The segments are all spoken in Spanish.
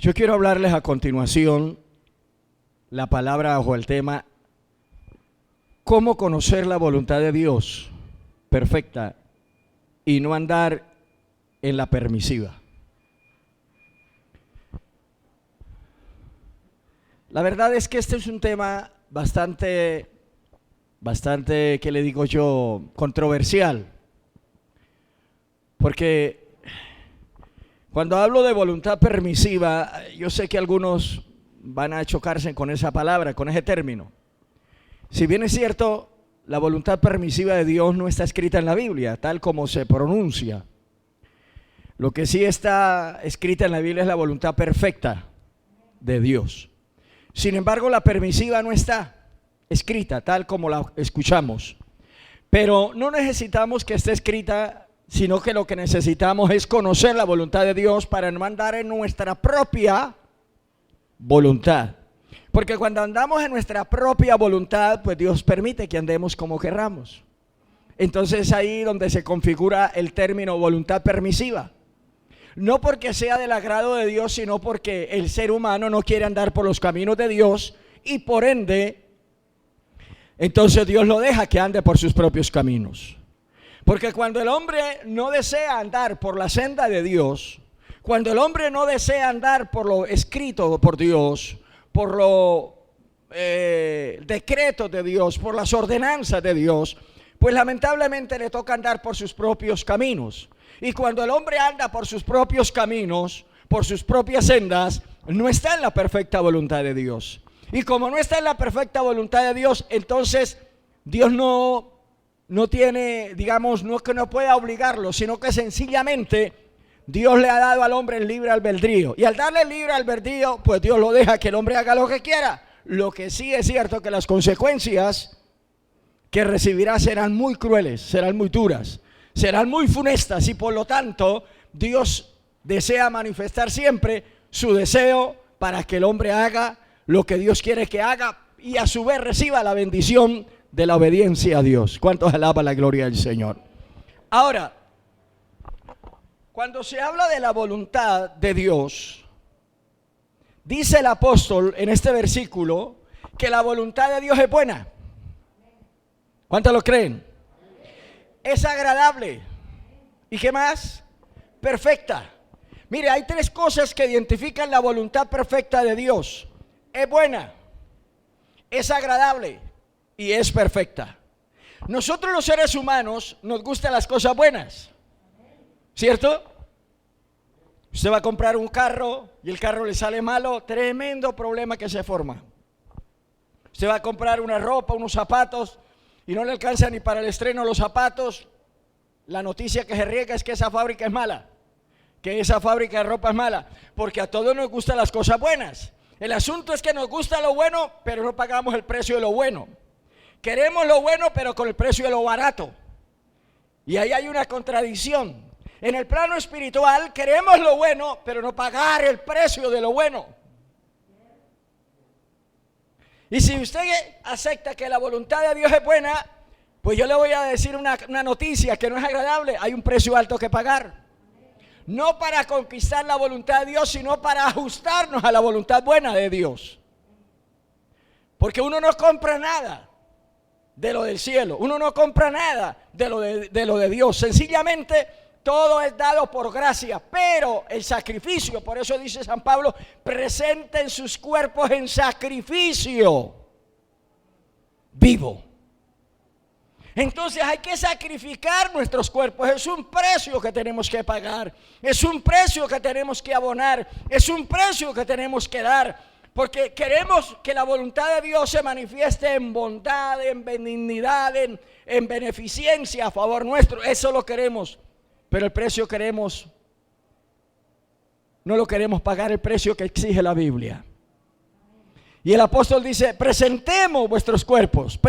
Yo quiero hablarles a continuación la palabra o el tema, cómo conocer la voluntad de Dios perfecta y no andar en la permisiva. La verdad es que este es un tema bastante, ¿qué le digo yo?, controversial. Porque cuando hablo de voluntad permisiva, yo sé que algunos van a chocarse con esa palabra, con ese término. Si bien es cierto, la voluntad permisiva de Dios no está escrita en la Biblia, tal como se pronuncia. Lo que sí está escrita en la Biblia es la voluntad perfecta de Dios. Sin embargo, la permisiva no está escrita tal como la escuchamos. Pero no necesitamos que esté escrita, sino que lo que necesitamos es conocer la voluntad de Dios para no andar en nuestra propia voluntad. Porque cuando andamos en nuestra propia voluntad, pues Dios permite que andemos como querramos. Entonces ahí donde se configura el término voluntad permisiva. No porque sea del agrado de Dios, sino porque el ser humano no quiere andar por los caminos de Dios y por ende, entonces Dios lo deja que ande por sus propios caminos. Porque cuando el hombre no desea andar por la senda de Dios, cuando el hombre no desea andar por lo escrito por Dios, por los decretos de Dios, por las ordenanzas de Dios, pues lamentablemente le toca andar por sus propios caminos. Y cuando el hombre anda por sus propios caminos, por sus propias sendas, no está en la perfecta voluntad de Dios. Y como no está en la perfecta voluntad de Dios, entonces Dios no tiene, digamos, no es que no pueda obligarlo, sino que sencillamente Dios le ha dado al hombre el libre albedrío. Y al darle el libre albedrío, pues Dios lo deja que el hombre haga lo que quiera. Lo que sí es cierto que las consecuencias que recibirá serán muy crueles, serán muy duras, serán muy funestas, y por lo tanto Dios desea manifestar siempre su deseo para que el hombre haga lo que Dios quiere que haga y a su vez reciba la bendición de la obediencia a Dios. ¿Cuántos alaban la gloria del Señor? Ahora, cuando se habla de la voluntad de Dios, dice el apóstol en este versículo que la voluntad de Dios es buena. ¿Cuántos lo creen? Es agradable. ¿Y qué más? Perfecta. Mire, hay tres cosas que identifican la voluntad perfecta de Dios. Es buena, es agradable y es perfecta. Nosotros los seres humanos nos gustan las cosas buenas, ¿cierto? Usted va a comprar un carro y el carro le sale malo, tremendo problema que se forma. Usted va a comprar una ropa, unos zapatos y no le alcanza ni para el estreno los zapatos. La noticia que se riega es que esa fábrica es mala, que esa fábrica de ropa es mala, porque a todos nos gustan las cosas buenas. El asunto es que nos gusta lo bueno, pero no pagamos el precio de lo bueno. Queremos lo bueno, pero con el precio de lo barato. Y ahí hay una contradicción. En el plano espiritual queremos lo bueno, pero no pagar el precio de lo bueno. Y si usted acepta que la voluntad de Dios es buena, pues yo le voy a decir una noticia que no es agradable. Hay un precio alto que pagar. No para conquistar la voluntad de Dios, sino para ajustarnos a la voluntad buena de Dios. Porque uno no compra nada de lo del cielo. Uno no compra nada de lo de Dios. Sencillamente todo es dado por gracia. Pero el sacrificio, por eso dice San Pablo, presenten sus cuerpos en sacrificio vivo. Entonces hay que sacrificar nuestros cuerpos. Es un precio que tenemos que pagar, es un precio que tenemos que abonar, es un precio que tenemos que dar, porque queremos que la voluntad de Dios se manifieste en bondad, en benignidad, en beneficencia a favor nuestro. Eso lo queremos, pero el precio no lo queremos pagar, el precio que exige la Biblia. Y el apóstol dice, presenten vuestros cuerpos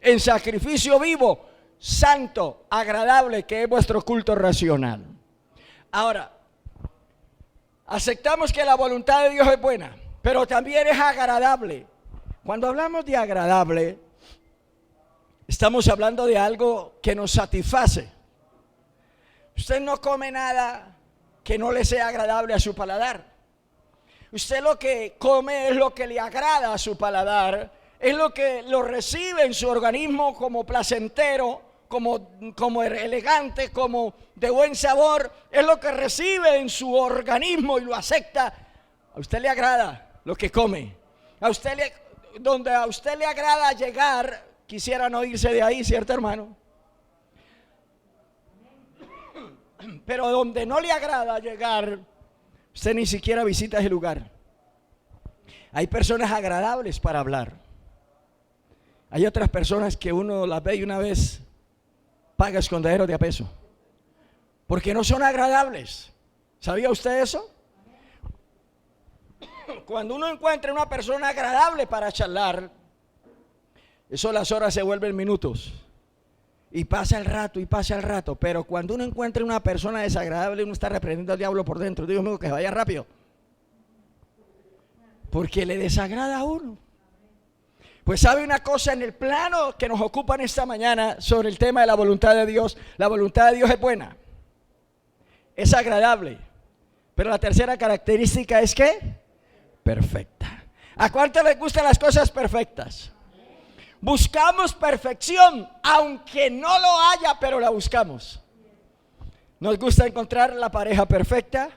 en sacrificio vivo, santo, agradable, que es vuestro culto racional. Ahora, aceptamos que la voluntad de Dios es buena, pero también es agradable. Cuando hablamos de agradable, estamos hablando de algo que nos satisface. Usted no come nada que no le sea agradable a su paladar. Usted lo que come es lo que le agrada a su paladar, es lo que lo recibe en su organismo como placentero, como elegante, como de buen sabor, es lo que recibe en su organismo y lo acepta. A usted le agrada lo que come. Donde a usted le agrada llegar, quisiera no irse de ahí, ¿cierto, hermano? Pero donde no le agrada llegar, usted ni siquiera visita ese lugar. Hay personas agradables para hablar. Hay otras personas que uno las ve y una vez paga escondederos de a peso, porque no son agradables. ¿Sabía usted eso? Cuando uno encuentra una persona agradable para charlar, eso las horas se vuelven minutos. Y pasa el rato, pero cuando uno encuentra una persona desagradable, uno está reprendiendo al diablo por dentro. Dios mío, que vaya rápido, porque le desagrada a uno. Pues sabe una cosa, en el plano que nos ocupa en esta mañana sobre el tema de la voluntad de Dios, la voluntad de Dios es buena, es agradable, pero la tercera característica es ¿qué? Perfecta. ¿A cuánto les gustan las cosas perfectas? Buscamos perfección, aunque no lo haya, pero la buscamos. Nos gusta encontrar la pareja perfecta,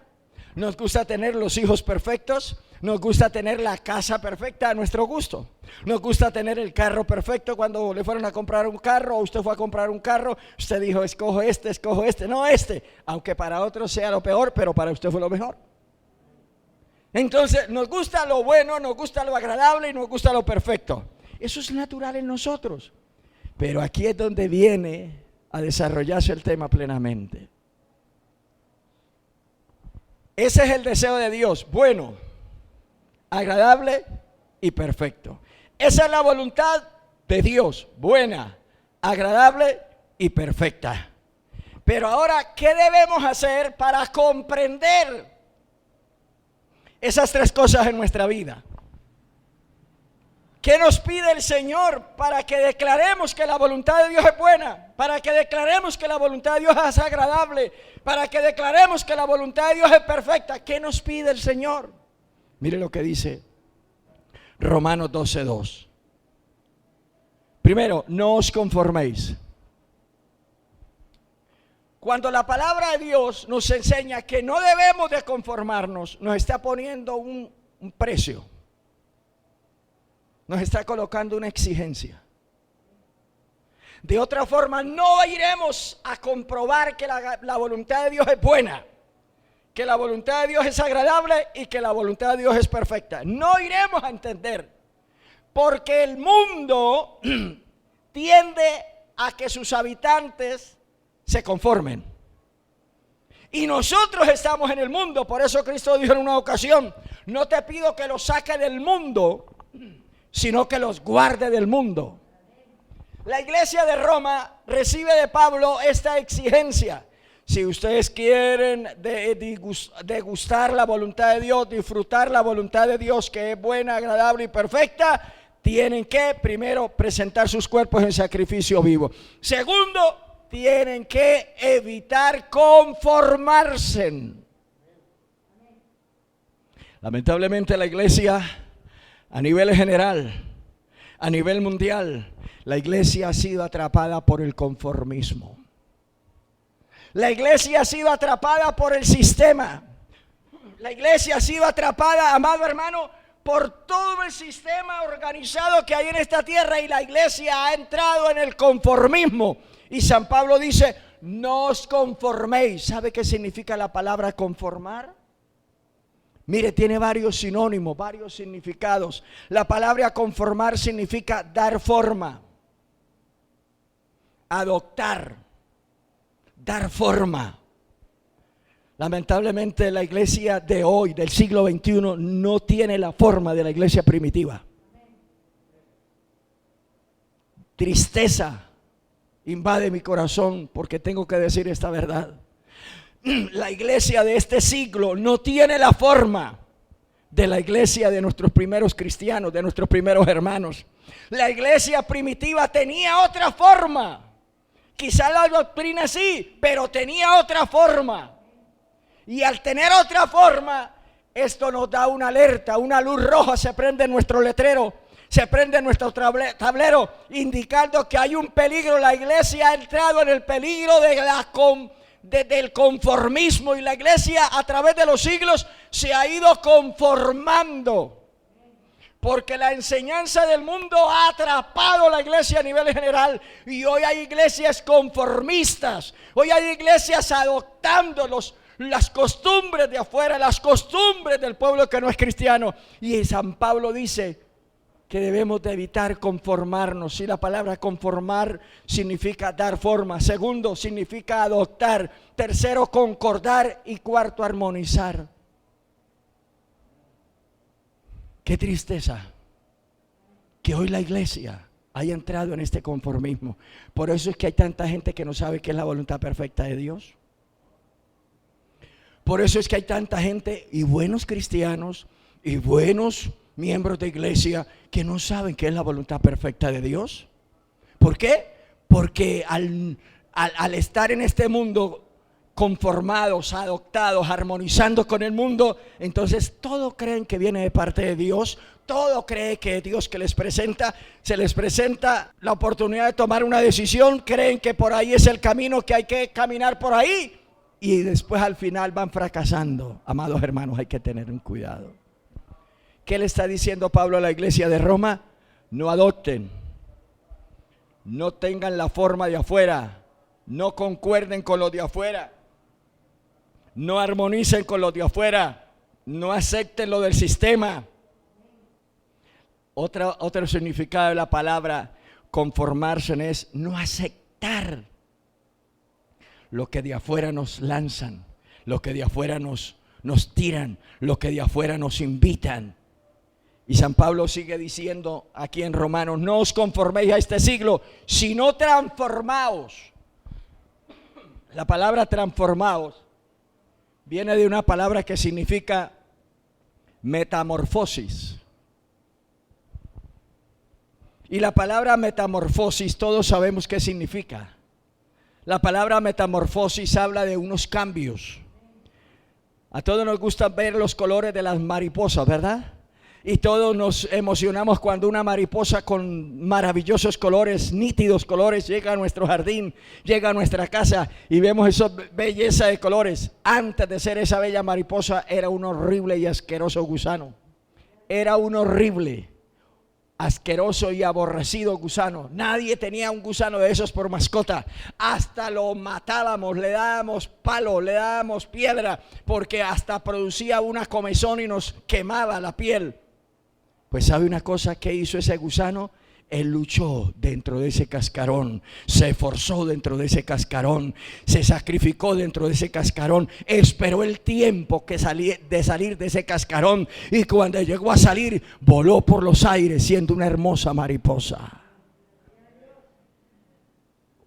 nos gusta tener los hijos perfectos, nos gusta tener la casa perfecta a nuestro gusto, nos gusta tener el carro perfecto. Cuando le fueron a comprar un carro o usted fue a comprar un carro, usted dijo escojo este, no este, aunque para otros sea lo peor, pero para usted fue lo mejor. Entonces nos gusta lo bueno, nos gusta lo agradable y nos gusta lo perfecto. Eso es natural en nosotros, pero aquí es donde viene a desarrollarse el tema plenamente. Ese es el deseo de Dios, bueno, agradable y perfecto. Esa es la voluntad de Dios, buena, agradable y perfecta. Pero ahora, ¿qué debemos hacer para comprender esas tres cosas en nuestra vida? ¿Qué nos pide el Señor para que declaremos que la voluntad de Dios es buena? Para que declaremos que la voluntad de Dios es agradable, para que declaremos que la voluntad de Dios es perfecta. ¿Qué nos pide el Señor? Mire lo que dice Romanos 12:2. Primero, no os conforméis. Cuando la palabra de Dios nos enseña que no debemos de conformarnos, nos está poniendo un precio. Nos está colocando una exigencia. De otra forma, no iremos a comprobar que la voluntad de Dios es buena, que la voluntad de Dios es agradable y que la voluntad de Dios es perfecta. No iremos a entender, porque el mundo tiende a que sus habitantes se conformen. Y nosotros estamos en el mundo. Por eso Cristo dijo en una ocasión: no te pido que los saque del mundo, sino que los guarde del mundo. La iglesia de Roma recibe de Pablo esta exigencia. Si ustedes quieren degustar la voluntad de Dios, disfrutar la voluntad de Dios, que es buena, agradable y perfecta, tienen que primero presentar sus cuerpos en sacrificio vivo. Segundo, tienen que evitar conformarse. Lamentablemente la iglesia, a nivel general, a nivel mundial, la iglesia ha sido atrapada por el conformismo. La iglesia ha sido atrapada por el sistema. La iglesia ha sido atrapada, amado hermano, por todo el sistema organizado que hay en esta tierra, y la iglesia ha entrado en el conformismo. Y San Pablo dice: no os conforméis. ¿Sabe qué significa la palabra conformar? Mire, tiene varios sinónimos, varios significados. La palabra conformar significa dar forma, adoptar, dar forma. Lamentablemente la iglesia de hoy, del siglo XXI, no tiene la forma de la iglesia primitiva. Tristeza invade mi corazón porque tengo que decir esta verdad. La iglesia de este siglo no tiene la forma de la iglesia de nuestros primeros cristianos, de nuestros primeros hermanos. La iglesia primitiva tenía otra forma. Quizá la doctrina sí, pero tenía otra forma. Y al tener otra forma, esto nos da una alerta, una luz roja se prende en nuestro letrero, se prende en nuestro tablero, indicando que hay un peligro. La iglesia ha entrado en el peligro del conformismo, y la iglesia a través de los siglos se ha ido conformando. Porque la enseñanza del mundo ha atrapado a la iglesia a nivel general. Y hoy hay iglesias conformistas. Hoy hay iglesias adoptando las costumbres de afuera, las costumbres del pueblo que no es cristiano. Y San Pablo dice que debemos de evitar conformarnos. Y la palabra conformar significa dar forma. Segundo, significa adoptar. Tercero, concordar. Y cuarto, armonizar. Qué tristeza que hoy la iglesia haya entrado en este conformismo. Por eso es que hay tanta gente que no sabe qué es la voluntad perfecta de Dios. Por eso es que hay tanta gente, y buenos cristianos y buenos miembros de iglesia, que no saben qué es la voluntad perfecta de Dios. ¿Por qué? Porque al estar en este mundo conformados, adoptados, armonizando con el mundo, entonces todo creen que viene de parte de Dios. Todo cree que Dios que se les presenta la oportunidad de tomar una decisión, creen que por ahí es el camino, que hay que caminar por ahí, y después al final van fracasando. Amados hermanos, hay que tener un cuidado. ¿Qué le está diciendo Pablo a la iglesia de Roma? No adopten, no tengan la forma de afuera, no concuerden con los de afuera, no armonicen con los de afuera, no acepten lo del sistema. Otro significado de la palabra conformarse es no aceptar lo que de afuera nos lanzan, lo que de afuera nos tiran, lo que de afuera nos invitan. Y San Pablo sigue diciendo aquí en Romanos: no os conforméis a este siglo, sino transformaos. La palabra transformaos viene de una palabra que significa metamorfosis. Y la palabra metamorfosis todos sabemos qué significa. La palabra metamorfosis habla de unos cambios. A todos nos gusta ver los colores de las mariposas, ¿verdad? Y todos nos emocionamos cuando una mariposa con maravillosos colores, nítidos colores, llega a nuestro jardín, llega a nuestra casa y vemos esa belleza de colores. Antes de ser esa bella mariposa era un horrible y asqueroso gusano. Era un horrible, asqueroso y aborrecido gusano. Nadie tenía un gusano de esos por mascota. Hasta lo matábamos, le dábamos palo, le dábamos piedra, porque hasta producía una comezón y nos quemaba la piel. Pues ¿sabe una cosa que hizo ese gusano? Él luchó dentro de ese cascarón, se esforzó dentro de ese cascarón, se sacrificó dentro de ese cascarón, esperó el tiempo de salir de ese cascarón, y cuando llegó a salir, voló por los aires siendo una hermosa mariposa.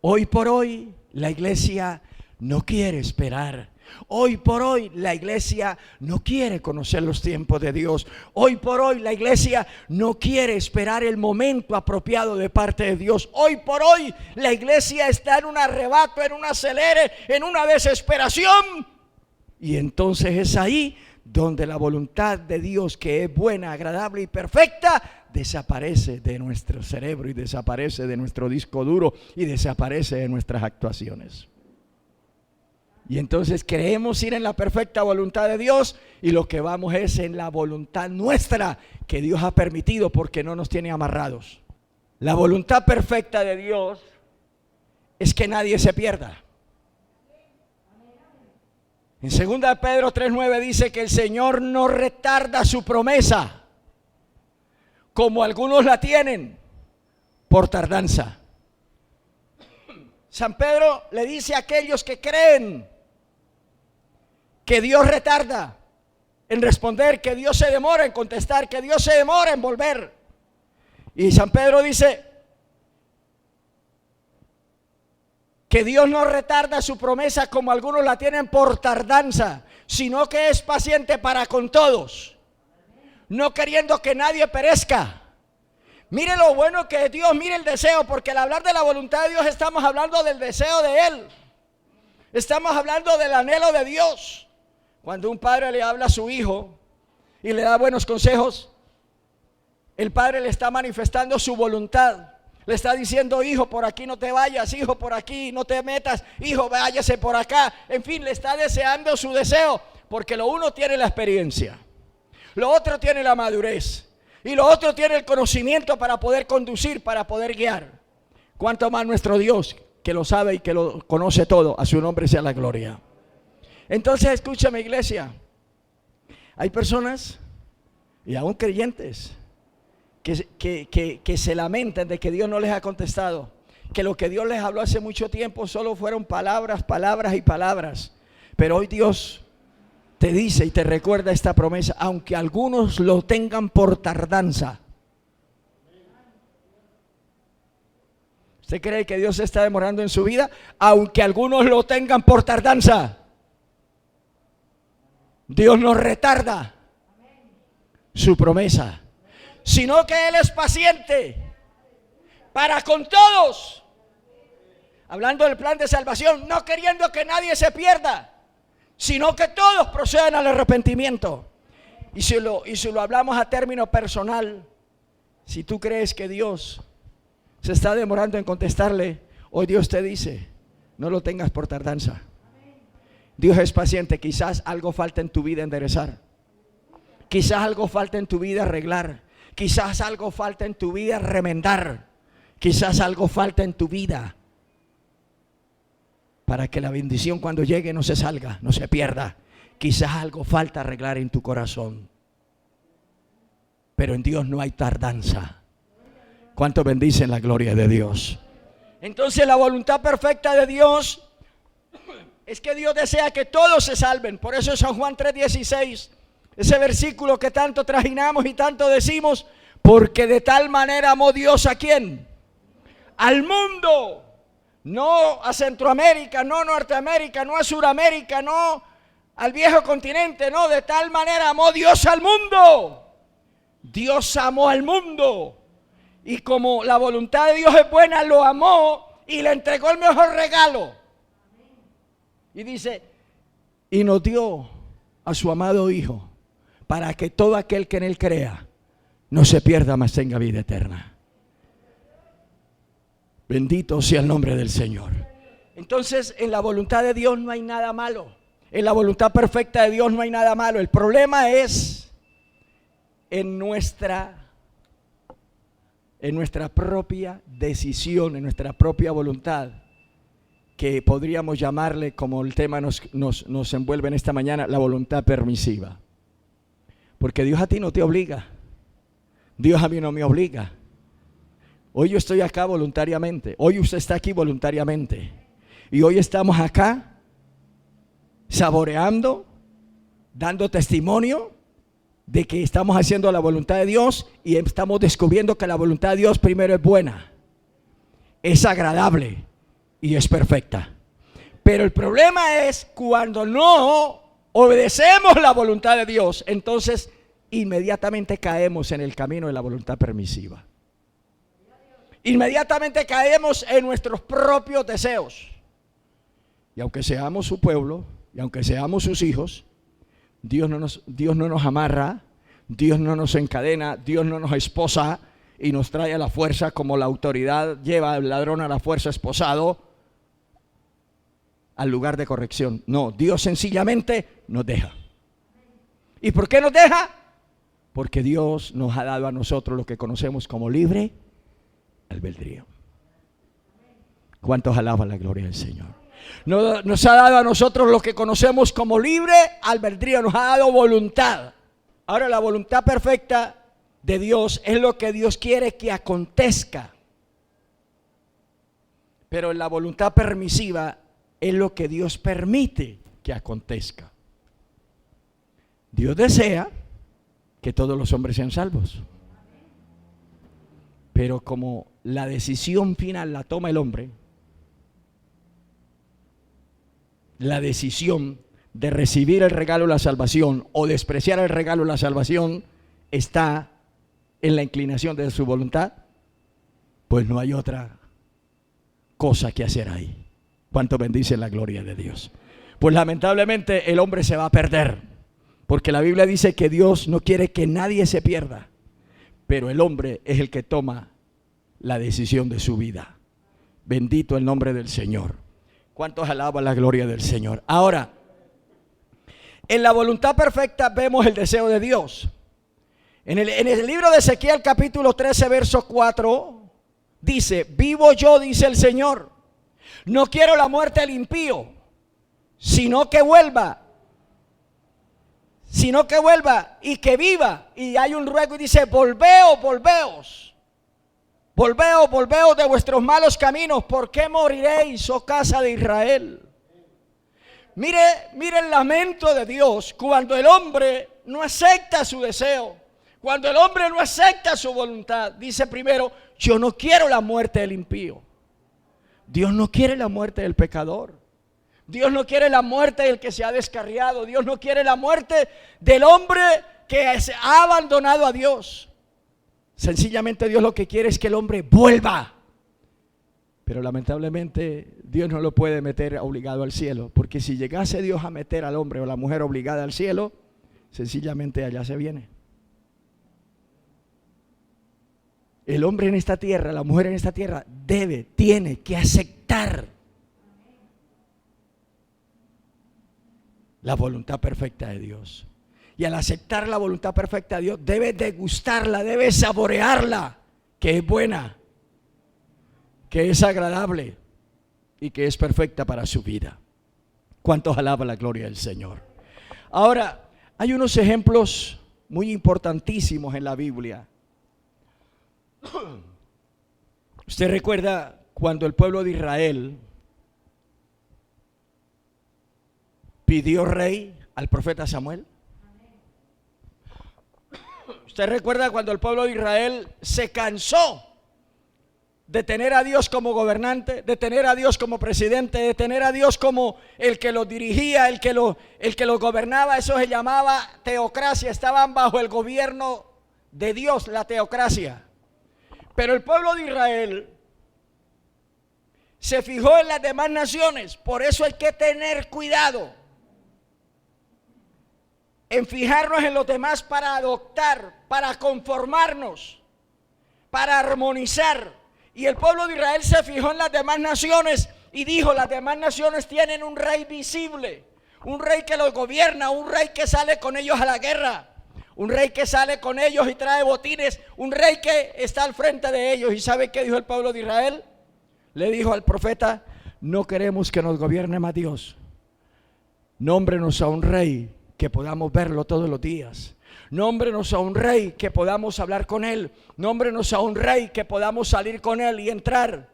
Hoy por hoy la iglesia no quiere esperar. Hoy por hoy la iglesia no quiere conocer los tiempos de Dios. Hoy por hoy la iglesia no quiere esperar el momento apropiado de parte de Dios. Hoy por hoy la iglesia está en un arrebato, en un acelere, en una desesperación. Y entonces es ahí donde la voluntad de Dios, que es buena, agradable y perfecta, desaparece de nuestro cerebro y desaparece de nuestro disco duro y desaparece de nuestras actuaciones. Y entonces creemos ir en la perfecta voluntad de Dios, y lo que vamos es en la voluntad nuestra que Dios ha permitido, porque no nos tiene amarrados. La voluntad perfecta de Dios es que nadie se pierda. En 2 Pedro 3:9 dice que el Señor no retarda su promesa, como algunos la tienen por tardanza. San Pedro le dice a aquellos que creen que Dios retarda en responder, que Dios se demora en contestar, que Dios se demora en volver. Y San Pedro dice que Dios no retarda su promesa como algunos la tienen por tardanza, sino que es paciente para con todos, no queriendo que nadie perezca. Mire lo bueno que es Dios, mire el deseo, porque al hablar de la voluntad de Dios estamos hablando del deseo de Él. Estamos hablando del anhelo de Dios. Cuando un padre le habla a su hijo y le da buenos consejos, el padre le está manifestando su voluntad. Le está diciendo: hijo, por aquí no te vayas, hijo, por aquí no te metas, hijo, váyase por acá. En fin, le está deseando su deseo, porque lo uno tiene la experiencia, lo otro tiene la madurez y lo otro tiene el conocimiento para poder conducir, para poder guiar. Cuánto más nuestro Dios, que lo sabe y que lo conoce todo, a su nombre sea la gloria. Entonces, escúchame, iglesia, hay personas y aún creyentes que se lamentan de que Dios no les ha contestado, que lo que Dios les habló hace mucho tiempo solo fueron palabras, palabras y palabras. Pero hoy Dios te dice y te recuerda esta promesa: aunque algunos lo tengan por tardanza. ¿Usted cree que Dios se está demorando en su vida? Aunque algunos lo tengan por tardanza, Dios no retarda su promesa, sino que Él es paciente para con todos. Hablando del plan de salvación, no queriendo que nadie se pierda, sino que todos procedan al arrepentimiento. Y si lo hablamos a término personal, si tú crees que Dios se está demorando en contestarle, hoy Dios te dice: no lo tengas por tardanza. Dios es paciente. Quizás algo falta en tu vida enderezar, quizás algo falta en tu vida arreglar, quizás algo falta en tu vida remendar, quizás algo falta en tu vida para que la bendición cuando llegue no se salga, no se pierda. Quizás algo falta arreglar en tu corazón, pero en Dios no hay tardanza. ¿Cuánto bendicen la gloria de Dios? Entonces, la voluntad perfecta de Dios es que Dios desea que todos se salven. Por eso San Juan 3:16, ese versículo que tanto trajinamos y tanto decimos: porque de tal manera amó Dios ¿a quién? Al mundo. No a Centroamérica, no a Norteamérica, no a Suramérica, no al viejo continente, no. De tal manera amó Dios al mundo. Dios amó al mundo. Y como la voluntad de Dios es buena, lo amó y le entregó el mejor regalo. Y dice: y nos dio a su amado Hijo, para que todo aquel que en Él crea no se pierda, mas tenga vida eterna. Bendito sea el nombre del Señor. Entonces, en la voluntad de Dios no hay nada malo. En la voluntad perfecta de Dios no hay nada malo. El problema es en nuestra propia decisión, en nuestra propia voluntad, que podríamos llamarle, como el tema nos envuelve en esta mañana, la voluntad permisiva. Porque Dios a ti no te obliga, Dios a mí no me obliga. Hoy yo estoy acá voluntariamente, hoy usted está aquí voluntariamente, y hoy estamos acá saboreando, dando testimonio de que estamos haciendo la voluntad de Dios, y estamos descubriendo que la voluntad de Dios primero es buena, es agradable y es perfecta. Pero el problema es cuando no obedecemos la voluntad de Dios, entonces inmediatamente caemos en el camino de la voluntad permisiva. Inmediatamente caemos en nuestros propios deseos. Y aunque seamos su pueblo, y aunque seamos sus hijos, Dios no nos amarra, Dios no nos encadena, Dios no nos esposa y nos trae a la fuerza, como la autoridad lleva al ladrón a la fuerza esposado al lugar de corrección. No, Dios sencillamente nos deja. ¿Y por qué nos deja? Porque Dios nos ha dado a nosotros lo que conocemos como libre albedrío. ¿Cuántos alaban la gloria del Señor? Nos ha dado a nosotros lo que conocemos como libre albedrío, nos ha dado voluntad. Ahora, la voluntad perfecta de Dios es lo que Dios quiere que acontezca, pero la voluntad permisiva es lo que Dios permite que acontezca. Dios desea que todos los hombres sean salvos, pero como la decisión final la toma el hombre, la decisión de recibir el regalo de la salvación o despreciar el regalo de la salvación está en la inclinación de su voluntad, pues no hay otra cosa que hacer ahí. ¿Cuánto bendice la gloria de Dios? pues lamentablemente el hombre se va a perder. Porque la Biblia dice que Dios no quiere que nadie se pierda, pero el hombre es el que toma la decisión de su vida. Bendito el nombre del Señor. ¿Cuántos alaban la gloria del Señor? Ahora, en la voluntad perfecta vemos el deseo de Dios. En el libro de Ezequiel capítulo 13 verso 4 dice: vivo yo, dice el Señor, no quiero la muerte del impío, sino que vuelva y que viva. Y hay un ruego y dice: volveos de vuestros malos caminos. ¿Por qué moriréis, oh casa de Israel? Mire el lamento de Dios cuando el hombre no acepta su deseo, cuando el hombre no acepta su voluntad. Dice primero: yo no quiero la muerte del impío. Dios no quiere la muerte del pecador. Dios no quiere la muerte del que se ha descarriado. Dios no quiere la muerte del hombre que ha abandonado a Dios. Sencillamente Dios lo que quiere es que el hombre vuelva. Pero lamentablemente Dios no lo puede meter obligado al cielo, porque si llegase Dios a meter al hombre o la mujer obligada al cielo, sencillamente allá se viene. El hombre en esta tierra, la mujer en esta tierra tiene que aceptar la voluntad perfecta de Dios. Y al aceptar la voluntad perfecta de Dios, debe degustarla, debe saborearla, que es buena, que es agradable y que es perfecta para su vida. ¿Cuántos alaban la gloria del Señor? Ahora, hay unos ejemplos muy importantísimos en la Biblia. Usted recuerda cuando el pueblo de Israel pidió rey al profeta Samuel. Usted recuerda cuando el pueblo de Israel se cansó de tener a Dios como gobernante, de tener a Dios como presidente, de tener a Dios como el que los dirigía, el que los gobernaba. Eso se llamaba teocracia. Estaban bajo el gobierno de Dios, la teocracia. Pero el pueblo de Israel se fijó en las demás naciones. Por eso hay que tener cuidado en fijarnos en los demás para adoptar, para conformarnos, para armonizar. Y el pueblo de Israel se fijó en las demás naciones y dijo: las demás naciones tienen un rey visible, un rey que los gobierna, un rey que sale con ellos a la guerra, un rey que sale con ellos y trae botines, un rey que está al frente de ellos. ¿Y sabe qué dijo el pueblo de Israel? Le dijo al profeta: no queremos que nos gobierne más Dios, nómbrenos a un rey que podamos verlo todos los días. Nómbrenos a un rey que podamos hablar con él. Nómbrenos a un rey que podamos salir con él y entrar.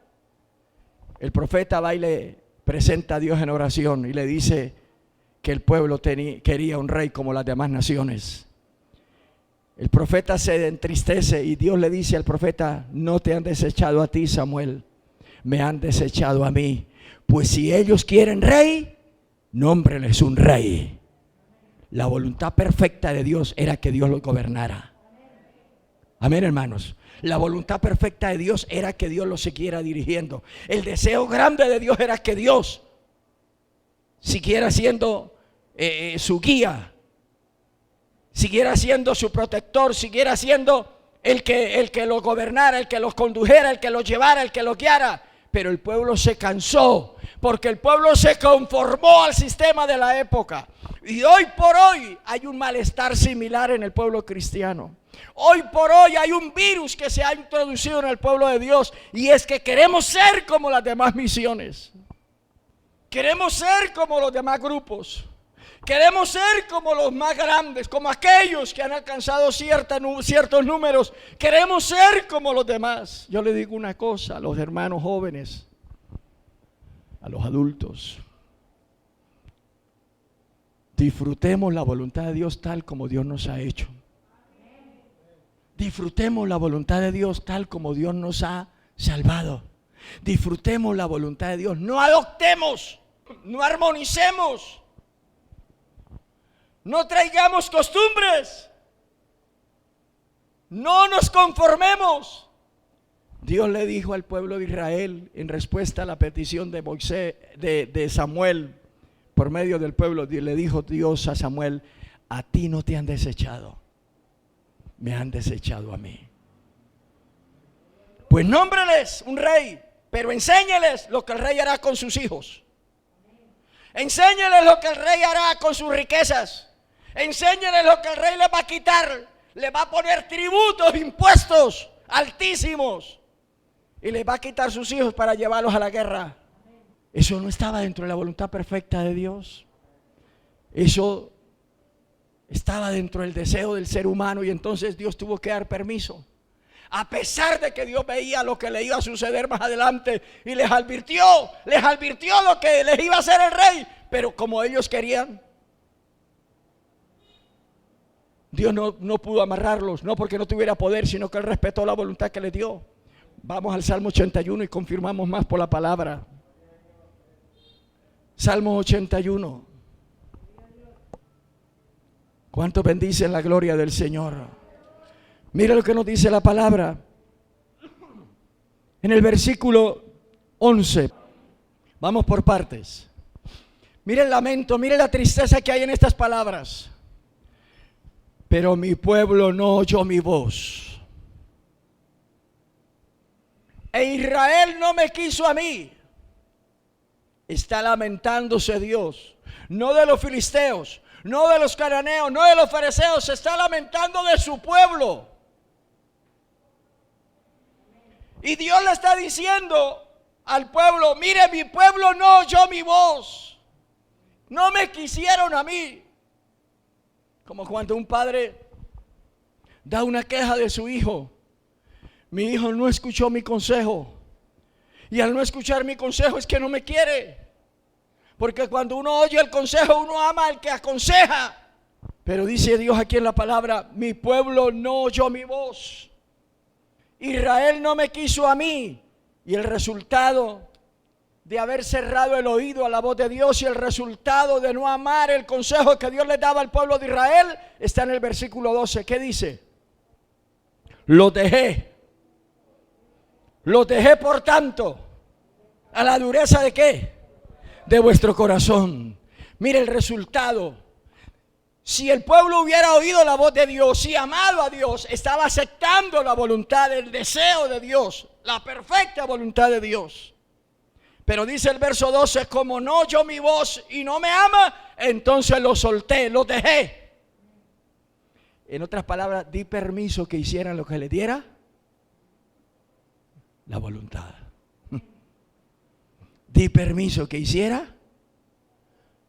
El profeta va y le presenta a Dios en oración y le dice que el pueblo quería un rey como las demás naciones. El profeta se entristece y Dios le dice al profeta: no te han desechado a ti, Samuel, me han desechado a mí. Pues si ellos quieren rey, nómbreles un rey. La voluntad perfecta de Dios era que Dios los gobernara. Amén, hermanos. La voluntad perfecta de Dios era que Dios los siguiera dirigiendo. El deseo grande de Dios era que Dios siguiera siendo su guía, siguiera siendo su protector, siguiera siendo el que los gobernara, el que los condujera, el que los llevara, el que los guiara. Pero el pueblo se cansó, porque el pueblo se conformó al sistema de la época. Y hoy por hoy hay un malestar similar en el pueblo cristiano. Hoy por hoy hay un virus que se ha introducido en el pueblo de Dios, y es que queremos ser como las demás misiones. Queremos ser como los demás grupos. Queremos ser como los más grandes, como aquellos que han alcanzado ciertos números. Queremos ser como los demás. Yo le digo una cosa a los hermanos jóvenes, a los adultos: disfrutemos la voluntad de Dios tal como Dios nos ha hecho. Disfrutemos la voluntad de Dios tal como Dios nos ha salvado. Disfrutemos la voluntad de Dios. No adoptemos, no armonicemos, no traigamos costumbres, no nos conformemos. Dios le dijo al pueblo de Israel en respuesta a la petición de Moisés, de Samuel, por medio del pueblo, le dijo Dios a Samuel: a ti no te han desechado, me han desechado a mí. Pues nómbreles un rey, pero enséñeles lo que el rey hará con sus hijos. Enséñeles lo que el rey hará con sus riquezas. Enséñeles lo que el rey le va a quitar. Le va a poner tributos, impuestos altísimos, y les va a quitar sus hijos para llevarlos a la guerra. Eso no estaba dentro de la voluntad perfecta de Dios. Eso estaba dentro del deseo del ser humano, y entonces Dios tuvo que dar permiso. A pesar de que Dios veía lo que le iba a suceder más adelante y les advirtió lo que les iba a hacer el rey, pero como ellos querían, Dios no pudo amarrarlos, no porque no tuviera poder, sino que Él respetó la voluntad que les dio. Vamos al Salmo 81 y confirmamos más por la palabra. Salmo 81. ¿Cuántos bendicen la gloria del Señor? Mira lo que nos dice la palabra en el versículo 11. Vamos por partes. Mire el lamento, mire la tristeza que hay en estas palabras. Pero mi pueblo no oyó mi voz, e Israel no me quiso a mí. Está lamentándose Dios, no de los filisteos, no de los cananeos, no de los fariseos, se está lamentando de su pueblo. Y Dios le está diciendo al pueblo: mire, mi pueblo no oyó mi voz, no me quisieron a mí. Como cuando un padre da una queja de su hijo: mi hijo no escuchó mi consejo, y al no escuchar mi consejo es que no me quiere. Porque cuando uno oye el consejo, uno ama al que aconseja. Pero dice Dios aquí en la palabra: mi pueblo no oyó mi voz, Israel no me quiso a mí. Y el resultado de haber cerrado el oído a la voz de Dios, y el resultado de no amar el consejo que Dios le daba al pueblo de Israel, está en el versículo 12. ¿Qué dice? Los dejé por tanto a la dureza de ¿qué? De vuestro corazón. Mire el resultado. Si el pueblo hubiera oído la voz de Dios y amado a Dios, estaba aceptando la voluntad, el deseo de Dios, la perfecta voluntad de Dios. Pero dice el verso 12: como no oyó mi voz y no me ama, entonces lo solté, lo dejé. En otras palabras, di permiso que hicieran lo que le diera la voluntad. Di permiso que hiciera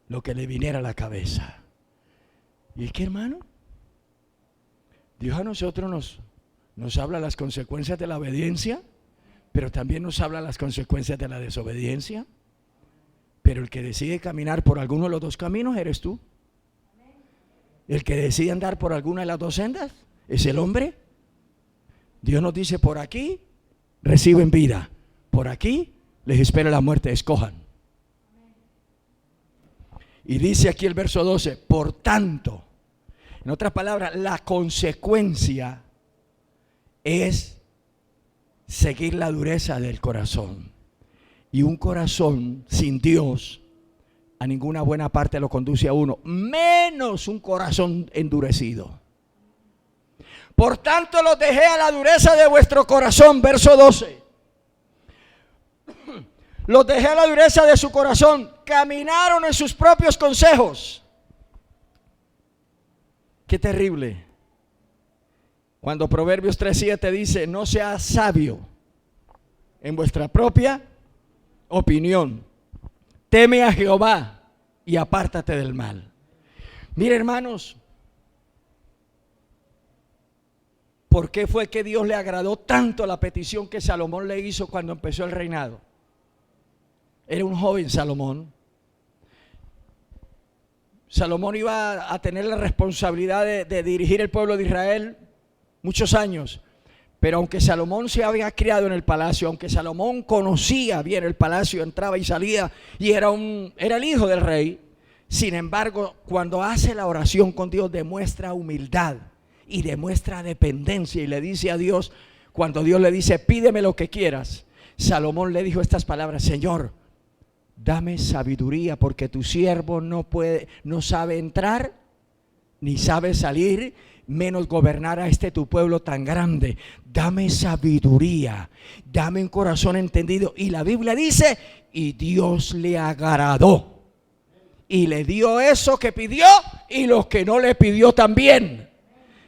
lo que le viniera a la cabeza. ¿Y es que, hermano? Dios a nosotros nos habla las consecuencias de la obediencia, pero también nos habla las consecuencias de la desobediencia. Pero el que decide caminar por alguno de los dos caminos eres tú. El que decide andar por alguna de las dos sendas es el hombre. Dios nos dice: por aquí reciben vida, por aquí les espera la muerte, escojan. Y dice aquí el verso 12: por tanto, en otras palabras, la consecuencia es seguir la dureza del corazón. Y un corazón sin Dios a ninguna buena parte lo conduce a uno, menos un corazón endurecido. Por tanto, los dejé a la dureza de vuestro corazón. Verso 12. Los dejé a la dureza de su corazón. Caminaron en sus propios consejos. Qué terrible. Cuando Proverbios 3:7 dice: no seas sabio en vuestra propia opinión. Teme a Jehová y apártate del mal. Mire, hermanos, ¿por qué fue que Dios le agradó tanto la petición que Salomón le hizo cuando empezó el reinado? Era un joven Salomón. Salomón iba a tener la responsabilidad de dirigir el pueblo de Israel muchos años. Pero aunque Salomón se había criado en el palacio, aunque Salomón conocía bien el palacio, entraba y salía y era el hijo del rey, sin embargo, cuando hace la oración con Dios, demuestra humildad y demuestra dependencia, y le dice a Dios, cuando Dios le dice: pídeme lo que quieras, Salomón le dijo estas palabras: Señor, dame sabiduría, porque tu siervo no sabe entrar ni sabe salir, menos gobernar a este tu pueblo tan grande. Dame sabiduría, dame un corazón entendido. Y la Biblia dice, y Dios le agradó y le dio eso que pidió y los que no le pidió también.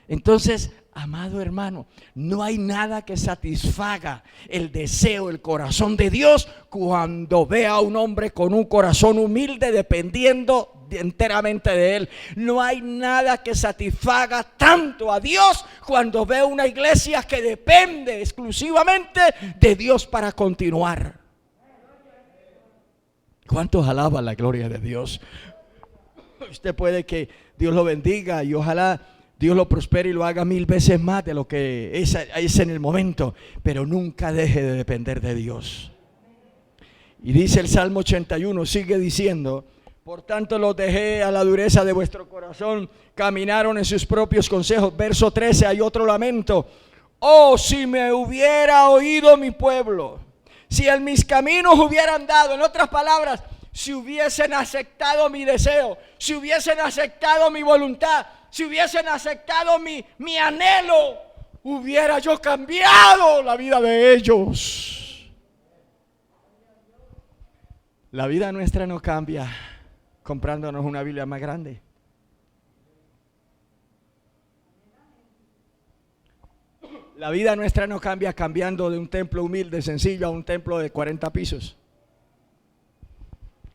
Entonces, amado hermano, no hay nada que satisfaga el deseo, el corazón de Dios cuando ve a un hombre con un corazón humilde dependiendo enteramente de Él. No hay nada que satisfaga tanto a Dios cuando ve una iglesia que depende exclusivamente de Dios para continuar. ¿Cuántos alaban la gloria de Dios? Usted puede que Dios lo bendiga y ojalá Dios lo prospere y lo haga 1000 veces más de lo que es en el momento, pero nunca deje de depender de Dios. Y dice el Salmo 81, sigue diciendo: por tanto los dejé a la dureza de vuestro corazón, caminaron en sus propios consejos. Verso 13, hay otro lamento: oh, si me hubiera oído mi pueblo, si en mis caminos hubieran dado, en otras palabras, si hubiesen aceptado mi deseo, si hubiesen aceptado mi voluntad, si hubiesen aceptado mi anhelo, hubiera yo cambiado la vida de ellos. La vida nuestra no cambia comprándonos una Biblia más grande. La vida nuestra no cambia cambiando de un templo humilde, sencillo, a un templo de 40 pisos.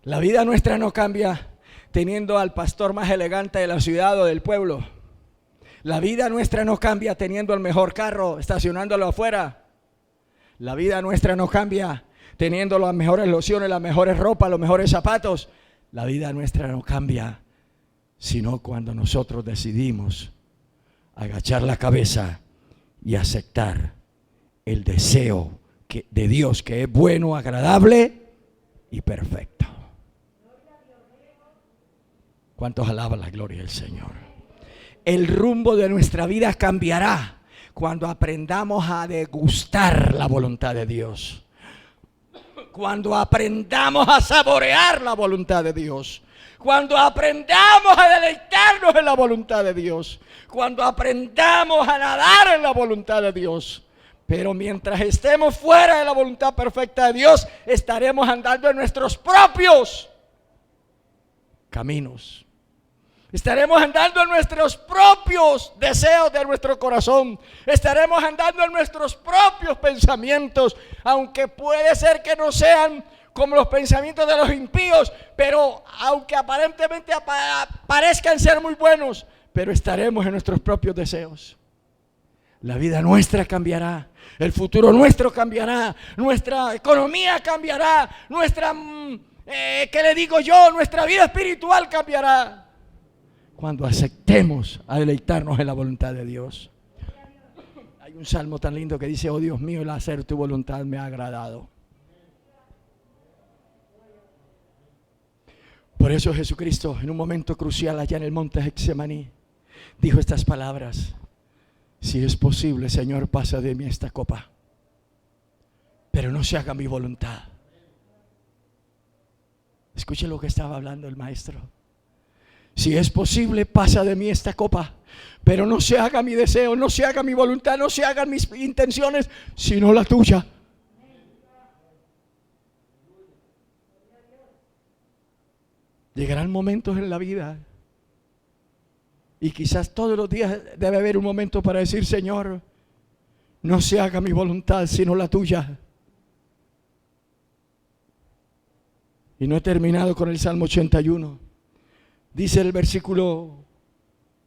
La vida nuestra no cambia teniendo al pastor más elegante de la ciudad o del pueblo. La vida nuestra no cambia teniendo el mejor carro, estacionándolo afuera. La vida nuestra no cambia teniendo las mejores lociones, las mejores ropas, los mejores zapatos. La vida nuestra no cambia sino cuando nosotros decidimos agachar la cabeza y aceptar el deseo de Dios, que es bueno, agradable y perfecto. ¿Cuántos alaban la gloria del Señor? El rumbo de nuestra vida cambiará cuando aprendamos a degustar la voluntad de Dios. Cuando aprendamos a saborear la voluntad de Dios. Cuando aprendamos a deleitarnos en la voluntad de Dios. Cuando aprendamos a nadar en la voluntad de Dios. Pero mientras estemos fuera de la voluntad perfecta de Dios, estaremos andando en nuestros propios caminos. Estaremos andando en nuestros propios deseos de nuestro corazón. Estaremos andando en nuestros propios pensamientos, aunque puede ser que no sean como los pensamientos de los impíos, pero aunque aparentemente parezcan ser muy buenos, pero estaremos en nuestros propios deseos. La vida nuestra cambiará, el futuro nuestro cambiará, nuestra economía cambiará, nuestra, ¿qué le digo yo? Nuestra vida espiritual cambiará cuando aceptemos a deleitarnos en la voluntad de Dios. Hay un salmo tan lindo que dice: oh Dios mío, el hacer tu voluntad me ha agradado. Por eso Jesucristo, en un momento crucial allá en el monte Getsemaní, dijo estas palabras: si es posible, Señor, pasa de mí esta copa, pero no se haga mi voluntad. Escuche lo que estaba hablando el maestro. Si es posible, pasa de mí esta copa, pero no se haga mi deseo, no se haga mi voluntad, no se hagan mis intenciones, sino la tuya. Llegarán momentos en la vida, y quizás todos los días debe haber un momento para decir: Señor, no se haga mi voluntad, sino la tuya. Y no he terminado con el Salmo 81. Dice el versículo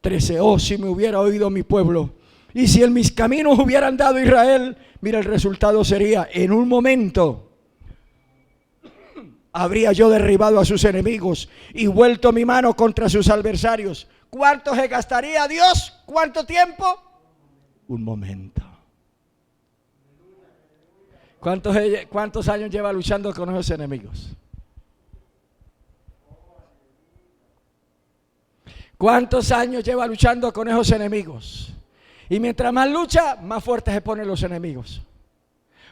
13: oh, si me hubiera oído mi pueblo, y si en mis caminos hubiera andado Israel. Mira, el resultado sería: en un momento habría yo derribado a sus enemigos y vuelto mi mano contra sus adversarios. ¿Cuánto se gastaría Dios? ¿Cuánto tiempo? Un momento. ¿Cuántos años lleva luchando con esos enemigos? ¿Cuántos años lleva luchando con esos enemigos? Y mientras más lucha, más fuertes se ponen los enemigos.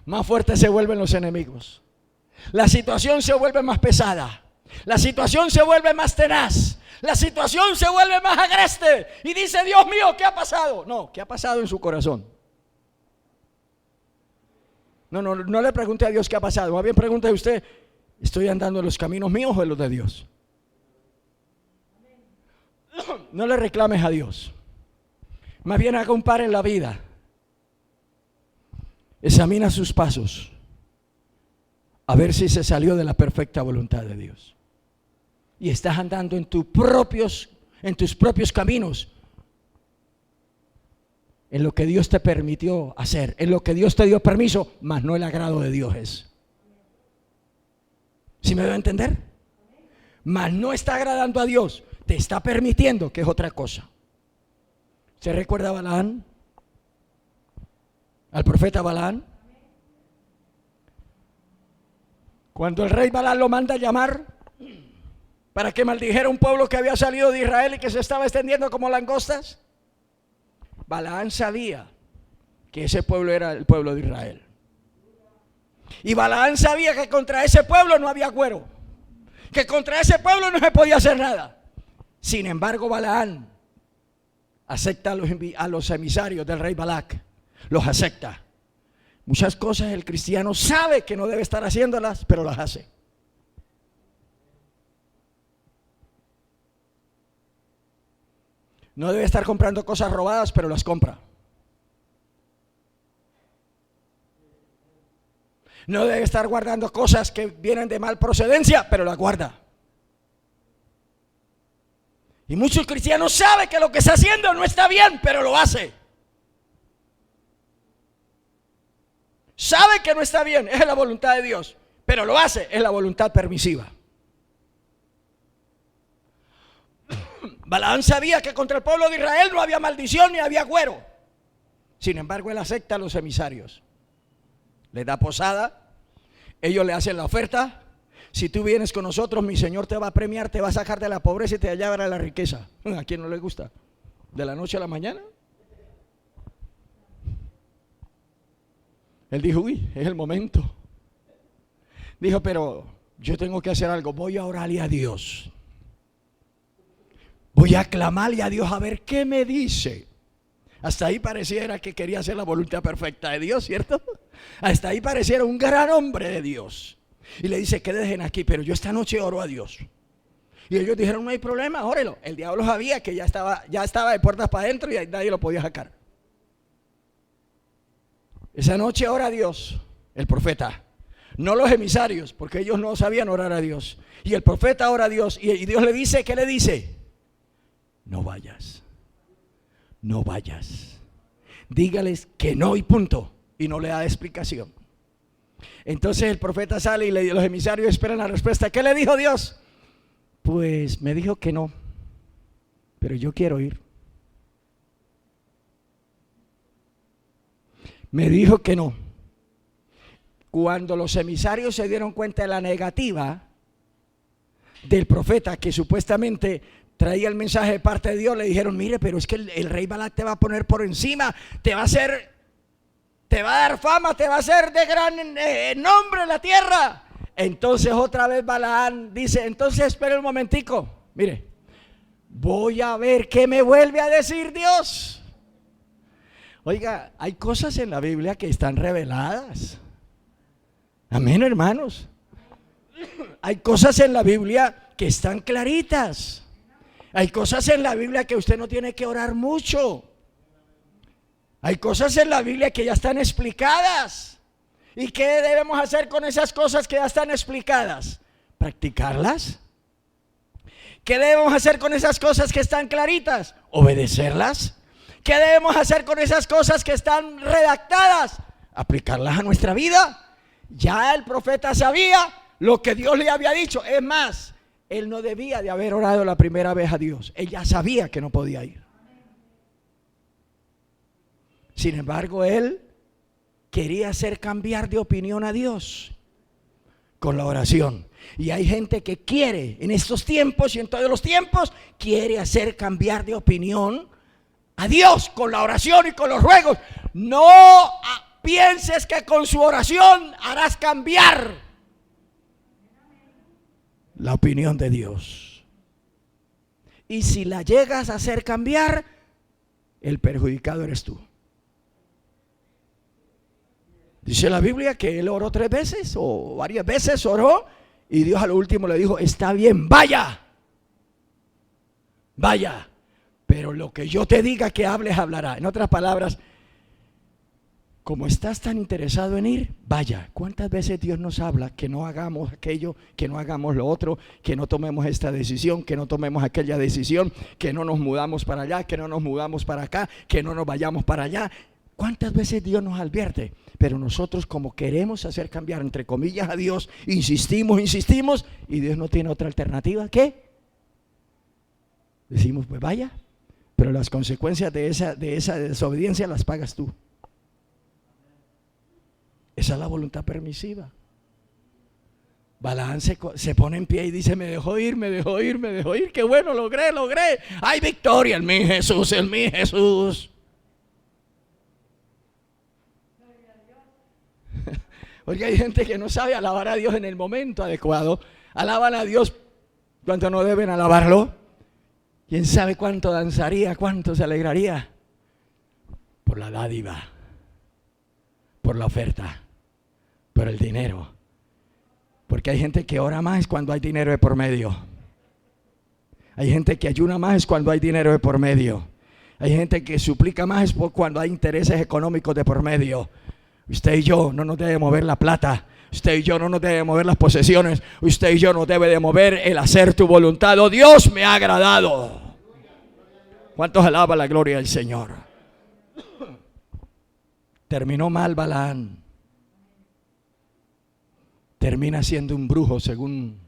Más fuertes se vuelven los enemigos. la situación se vuelve más pesada, la situación se vuelve más tenaz, la situación se vuelve más agreste y dice: Dios mío, ¿qué ha pasado? No, ¿qué ha pasado en su corazón? No le pregunte a Dios qué ha pasado, más bien pregunte a usted: ¿estoy andando en los caminos míos o en los de Dios? No le reclames a Dios, más bien haga un par en la vida, examina sus pasos, a ver si se salió de la perfecta voluntad de Dios y estás andando en tus propios caminos, en lo que Dios te permitió hacer, en lo que Dios te dio permiso, mas no el agrado de Dios es. ¿Sí me debe entender? Mas no está agradando a Dios, te está permitiendo, que es otra cosa. ¿Se recuerda a Balaán? Al profeta Balaán. Cuando el rey Balaán lo manda a llamar para que maldijera un pueblo que había salido de Israel y que se estaba extendiendo como langostas, Balaán sabía que ese pueblo era el pueblo de Israel. Y Balaán sabía que contra ese pueblo no había cuero, que contra ese pueblo no se podía hacer nada. Sin embargo, Balaán acepta a los emisarios del rey Balac, los acepta. Muchas cosas el cristiano sabe que no debe estar haciéndolas, pero las hace. No debe estar comprando cosas robadas, pero las compra. No debe estar guardando cosas que vienen de mal procedencia, pero las guarda. Y muchos cristianos saben que lo que está haciendo no está bien, pero lo hace. Sabe que no está bien, es la voluntad de Dios, pero lo hace, es la voluntad permisiva. Balaán sabía que contra el pueblo de Israel no había maldición ni había agüero. Sin embargo, él acepta a los emisarios, le da posada, ellos le hacen la oferta: si tú vienes con nosotros, mi Señor te va a premiar, te va a sacar de la pobreza y te va a llevar a la riqueza. ¿A quién no le gusta? ¿De la noche a la mañana? Él dijo: uy, es el momento. Dijo: pero yo tengo que hacer algo, voy a orarle a Dios, voy a clamarle a Dios a ver qué me dice. Hasta ahí pareciera que quería hacer la voluntad perfecta de Dios, ¿cierto? Hasta ahí pareciera un gran hombre de Dios. Y le dice: quédense aquí, pero yo esta noche oro a Dios. Y ellos dijeron: no hay problema, órelo. El diablo sabía que ya estaba de puertas para adentro y nadie lo podía sacar. Esa noche ora a Dios el profeta, no los emisarios, porque ellos no sabían orar a Dios. Y el profeta ora a Dios y Dios le dice: ¿qué le dice? No vayas, no vayas, dígales que no y punto. Y no le da explicación. Entonces el profeta sale y los emisarios esperan la respuesta. ¿Qué le dijo Dios? Pues me dijo que no, pero yo quiero ir. Me dijo que no. Cuando los emisarios se dieron cuenta de la negativa del profeta, que supuestamente traía el mensaje de parte de Dios, le dijeron: mire, pero es que el rey Balac te va a poner por encima, te va a dar fama, te va a hacer de gran nombre en la tierra. Entonces otra vez Balaán dice: entonces espere un momentico, mire, voy a ver qué me vuelve a decir Dios. Oiga, hay cosas en la Biblia que están reveladas. Amén, hermanos. Hay cosas en la Biblia que están claritas. Hay cosas en la Biblia que usted no tiene que orar mucho. Hay cosas en la Biblia que ya están explicadas. ¿Y qué debemos hacer con esas cosas que ya están explicadas? ¿Practicarlas? ¿Qué debemos hacer con esas cosas que están claritas? ¿Obedecerlas? ¿Qué debemos hacer con esas cosas que están redactadas? ¿Aplicarlas a nuestra vida? Ya el profeta sabía lo que Dios le había dicho. Es más, él no debía de haber orado la primera vez a Dios. Él ya sabía que no podía ir. Sin embargo, él quería hacer cambiar de opinión a Dios con la oración. Y hay gente que quiere, en estos tiempos y en todos los tiempos, quiere hacer cambiar de opinión a Dios con la oración y con los ruegos. No pienses que con su oración harás cambiar la opinión de Dios. Y si la llegas a hacer cambiar, el perjudicado eres tú. Dice la Biblia que él oró 3 veces o varias veces oró y Dios a lo último le dijo: está bien, vaya, vaya, pero lo que yo te diga que hables, hablará. En otras palabras, como estás tan interesado en ir, vaya. ¿Cuántas veces Dios nos habla que no hagamos aquello, que no hagamos lo otro, que no tomemos esta decisión, que no tomemos aquella decisión, que no nos mudamos para allá, que no nos mudamos para acá, que no nos vayamos para allá? ¿Cuántas veces Dios nos advierte? Pero nosotros, como queremos hacer cambiar, entre comillas, a Dios, insistimos y Dios no tiene otra alternativa que decimos: pues vaya, pero las consecuencias de esa desobediencia las pagas tú. Esa es la voluntad permisiva. Balaam se pone en pie y dice: me dejó ir, qué bueno, logré, hay victoria en mi Jesús. Porque hay gente que no sabe alabar a Dios en el momento adecuado. Alaban a Dios cuando no deben alabarlo. ¿Quién sabe cuánto danzaría, cuánto se alegraría? Por la dádiva, por la oferta, por el dinero. Porque hay gente que ora más cuando hay dinero de por medio. Hay gente que ayuna más cuando hay dinero de por medio. Hay gente que suplica más cuando hay intereses económicos de por medio. Usted y yo no nos debe mover la plata. Usted y yo no nos debe mover las posesiones. Usted y yo no debe de mover el hacer tu voluntad. Oh, Dios me ha agradado. ¿Cuántos alaban la gloria del Señor? Terminó mal Balaam. Termina siendo un brujo, según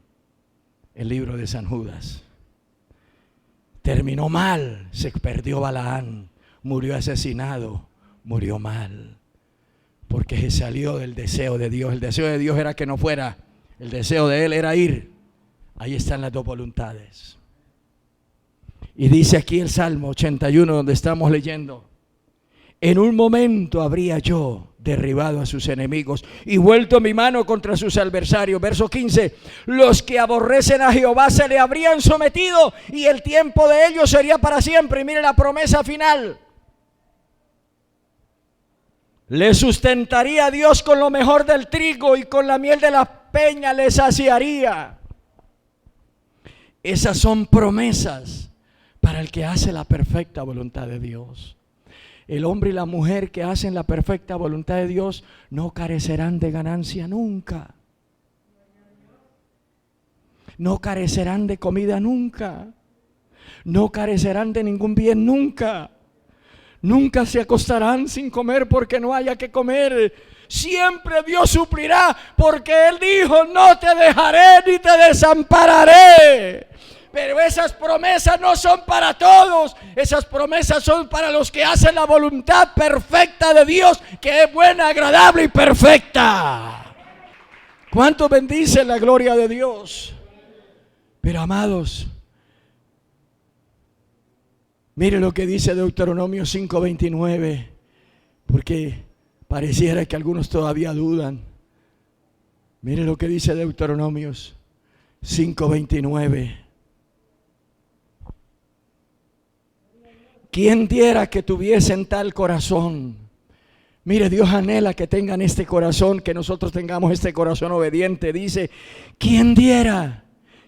el libro de San Judas. Terminó mal. Se perdió Balaam. Murió asesinado. Murió mal. Porque se salió del deseo de Dios. El deseo de Dios era que no fuera. El deseo de él era ir. Ahí están las dos voluntades. Y dice aquí el Salmo 81, donde estamos leyendo: en un momento habría yo derribado a sus enemigos y vuelto mi mano contra sus adversarios. Verso 15: los que aborrecen a Jehová se le habrían sometido y el tiempo de ellos sería para siempre. Y mire la promesa final: le sustentaría a Dios con lo mejor del trigo y con la miel de la peña le saciaría. Esas son promesas para el que hace la perfecta voluntad de Dios. El hombre y la mujer que hacen la perfecta voluntad de Dios no carecerán de ganancia nunca. No carecerán de comida nunca. No carecerán de ningún bien nunca. Nunca se acostarán sin comer porque no haya que comer. Siempre Dios suplirá, porque Él dijo: no te dejaré ni te desampararé. Pero esas promesas no son para todos. Esas promesas son para los que hacen la voluntad perfecta de Dios, que es buena, agradable y perfecta. ¿Cuánto bendice la gloria de Dios? Pero amados, mire lo que dice Deuteronomio 5:29, porque pareciera que algunos todavía dudan. Mire lo que dice Deuteronomio 5:29. ¿Quién diera que tuviesen tal corazón? Mire, Dios anhela que tengan este corazón, que nosotros tengamos este corazón obediente. Dice: ¿quién diera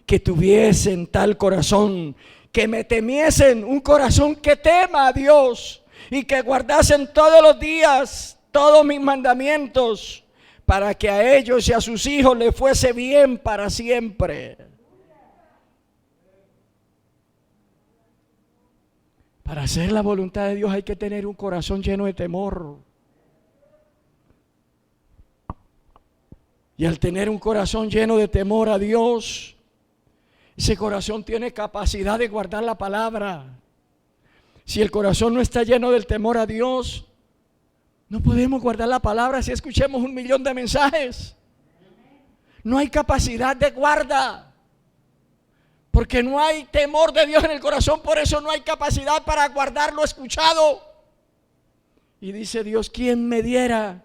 que tuviesen tal corazón, que me temiesen? Un corazón que tema a Dios y que guardasen todos los días todos mis mandamientos, para que a ellos y a sus hijos les fuese bien para siempre. Para hacer la voluntad de Dios hay que tener un corazón lleno de temor. Y al tener un corazón lleno de temor a Dios, ese corazón tiene capacidad de guardar la palabra. Si el corazón no está lleno del temor a Dios, no podemos guardar la palabra si escuchemos 1.000.000 de mensajes. No hay capacidad de guarda. Porque no hay temor de Dios en el corazón, por eso no hay capacidad para guardar lo escuchado. Y dice Dios: ¿quién me diera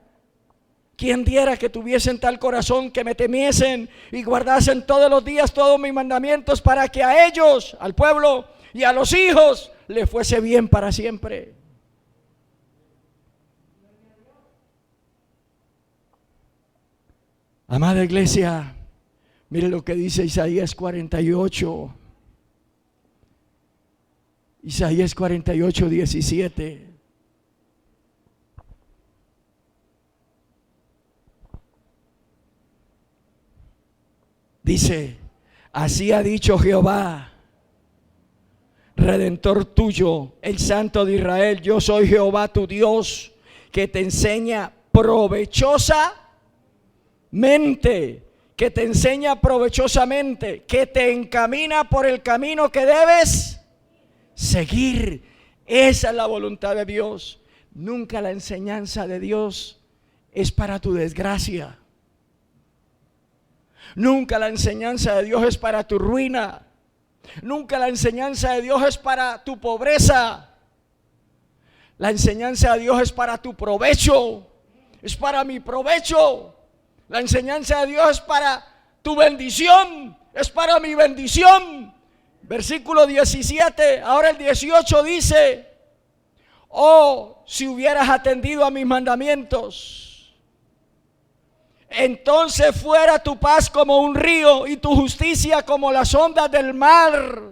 ¿Quién diera que tuviesen tal corazón que me temiesen y guardasen todos los días todos mis mandamientos, para que a ellos, al pueblo y a los hijos, le fuese bien para siempre? Amada iglesia, mire lo que dice Isaías 48. Isaías 48, 17. Dice: así ha dicho Jehová, Redentor tuyo, el Santo de Israel: yo soy Jehová tu Dios, que te enseña provechosamente, que te enseña provechosamente, que te encamina por el camino que debes seguir. Esa es la voluntad de Dios. Nunca la enseñanza de Dios es para tu desgracia. Nunca la enseñanza de Dios es para tu ruina. Nunca la enseñanza de Dios es para tu pobreza. La enseñanza de Dios es para tu provecho. Es para mi provecho. La enseñanza de Dios es para tu bendición. Es para mi bendición. Versículo 17, ahora el 18 dice: oh, si hubieras atendido a mis mandamientos, entonces fuera tu paz como un río y tu justicia como las ondas del mar.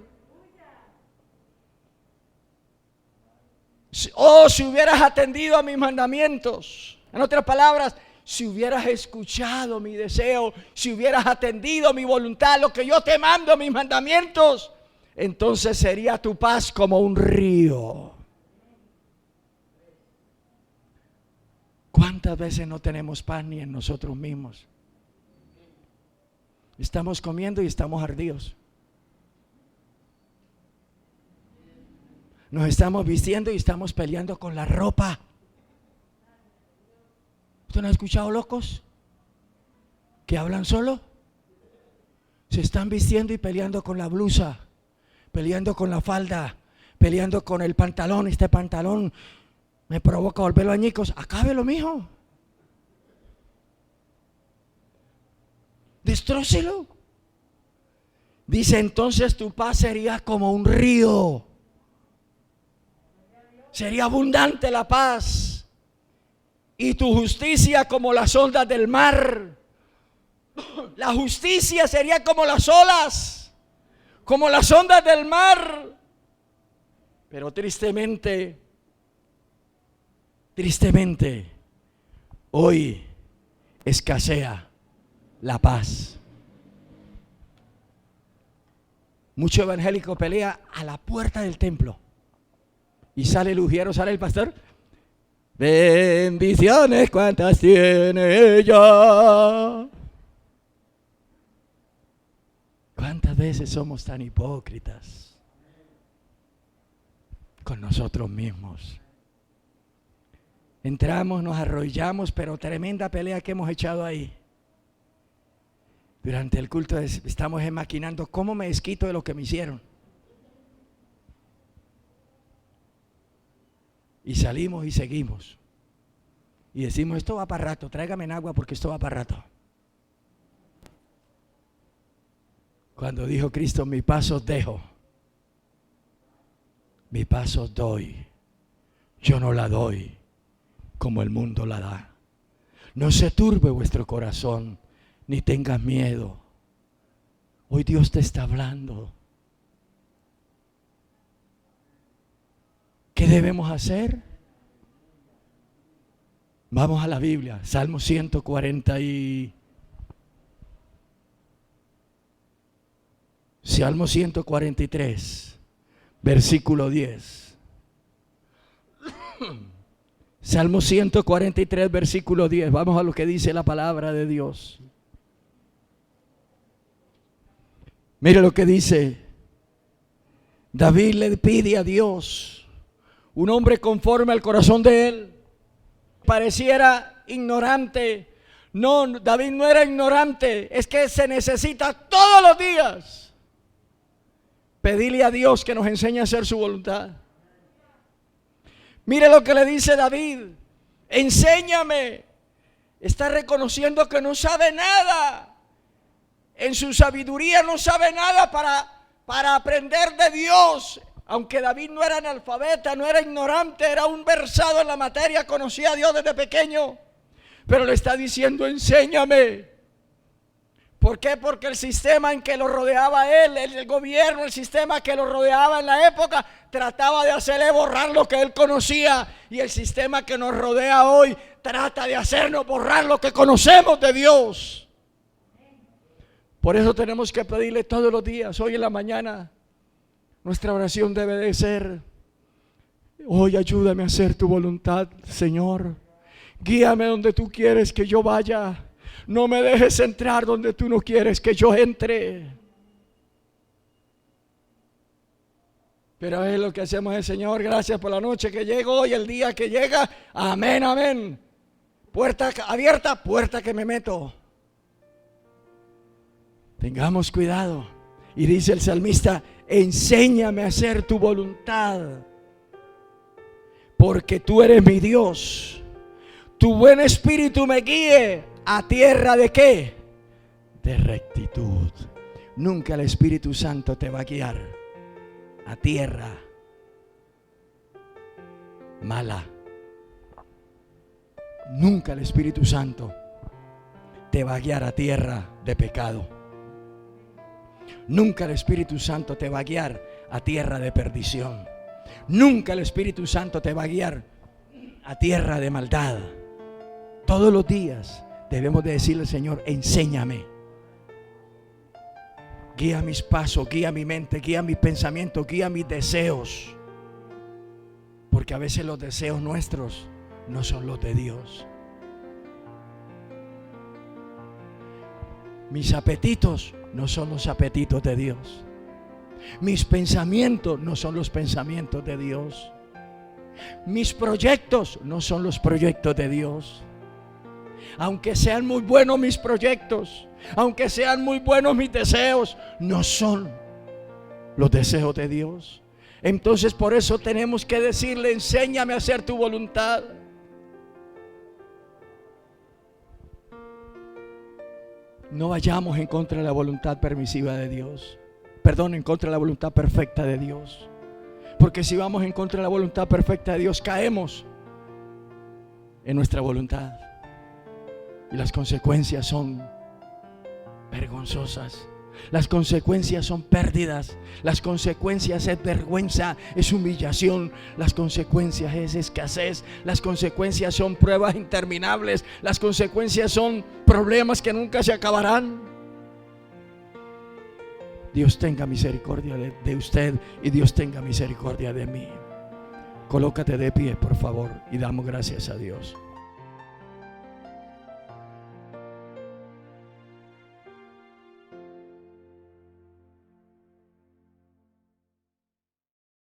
Oh, si hubieras atendido a mis mandamientos. En otras palabras, si hubieras escuchado mi deseo, si hubieras atendido mi voluntad, lo que yo te mando, mis mandamientos, entonces sería tu paz como un río. ¿Cuántas veces no tenemos paz ni en nosotros mismos? Estamos comiendo y estamos ardidos. Nos estamos vistiendo y estamos peleando con la ropa. ¿Usted no ha escuchado locos que hablan solo? Se están vistiendo y peleando con la blusa, peleando con la falda, peleando con el pantalón. Este pantalón me provoca volverlo añicos. Acábelo, mijo. Destrócelo. Dice: entonces tu paz sería como un río. Sería abundante la paz. Y tu justicia como las ondas del mar. La justicia sería como las olas, como las ondas del mar. Pero tristemente, hoy escasea la paz. Mucho evangélico pelea a la puerta del templo y sale el ujiero, sale el pastor: bendiciones cuántas tiene ella. ¿Cuántas veces somos tan hipócritas con nosotros mismos? Entramos, nos arrodillamos, pero tremenda pelea que hemos echado ahí. Durante el culto estamos maquinando cómo me desquito de lo que me hicieron. Y salimos y seguimos. Y decimos: esto va para rato, tráigame en agua porque esto va para rato. Cuando dijo Cristo: mi paz os dejo, mi paz os doy. Yo no la doy como el mundo la da. No se turbe vuestro corazón, ni tengas miedo. Hoy Dios te está hablando. ¿Qué debemos hacer? Vamos a la Biblia, Salmo 143, versículo 10. Salmo 143, versículo 10. Vamos a lo que dice la palabra de Dios. Mire lo que dice. David le pide a Dios, un hombre conforme al corazón de él. Pareciera ignorante. No, David no era ignorante. Es que se necesita todos los días pedirle a Dios que nos enseñe a hacer su voluntad. Mire lo que le dice David: enséñame está reconociendo que no sabe nada. En su sabiduría no sabe nada para aprender de Dios. Aunque David no era analfabeta, no era ignorante, era un versado en la materia, conocía a Dios desde pequeño. Pero le está diciendo, enséñame. ¿Por qué? Porque el sistema en que lo rodeaba él, el gobierno, el sistema que lo rodeaba en la época, trataba de hacerle borrar lo que él conocía. Y el sistema que nos rodea hoy trata de hacernos borrar lo que conocemos de Dios. Por eso tenemos que pedirle todos los días, hoy en la mañana, nuestra oración debe de ser: hoy ayúdame a hacer tu voluntad, Señor. Guíame donde tú quieres que yo vaya. No me dejes entrar donde tú no quieres que yo entre. Pero es lo que hacemos el Señor. Gracias por la noche que llegó y el día que llega. Amén, amén. Puerta abierta, puerta que me meto. Tengamos cuidado. Y dice el salmista: enséñame a hacer tu voluntad, porque tú eres mi Dios. Tu buen espíritu me guíe a tierra de ¿qué? De rectitud. Nunca el Espíritu Santo te va a guiar a tierra mala. Nunca el Espíritu Santo te va a guiar a tierra de pecado. Nunca el Espíritu Santo te va a guiar a tierra de perdición. Nunca el Espíritu Santo te va a guiar a tierra de maldad. Todos los días debemos de decirle al Señor: enséñame. Guía mis pasos, guía mi mente, guía mis pensamientos, guía mis deseos. Porque a veces los deseos nuestros no son los de Dios. Mis apetitos no son los apetitos de Dios. Mis pensamientos no son los pensamientos de Dios. Mis proyectos no son los proyectos de Dios. Aunque sean muy buenos mis proyectos, aunque sean muy buenos mis deseos, no son los deseos de Dios. Entonces por eso tenemos que decirle: enséñame a hacer tu voluntad. No vayamos en contra de la voluntad permisiva de Dios. Perdón, en contra de la voluntad perfecta de Dios. Porque si vamos en contra de la voluntad perfecta de Dios, caemos en nuestra voluntad. Y las consecuencias son vergonzosas. Las consecuencias son pérdidas. Las consecuencias es vergüenza, es humillación. Las consecuencias es escasez. Las consecuencias son pruebas interminables. Las consecuencias son problemas que nunca se acabarán. Dios tenga misericordia de usted y Dios tenga misericordia de mí. Colócate de pie, por favor, y damos gracias a Dios.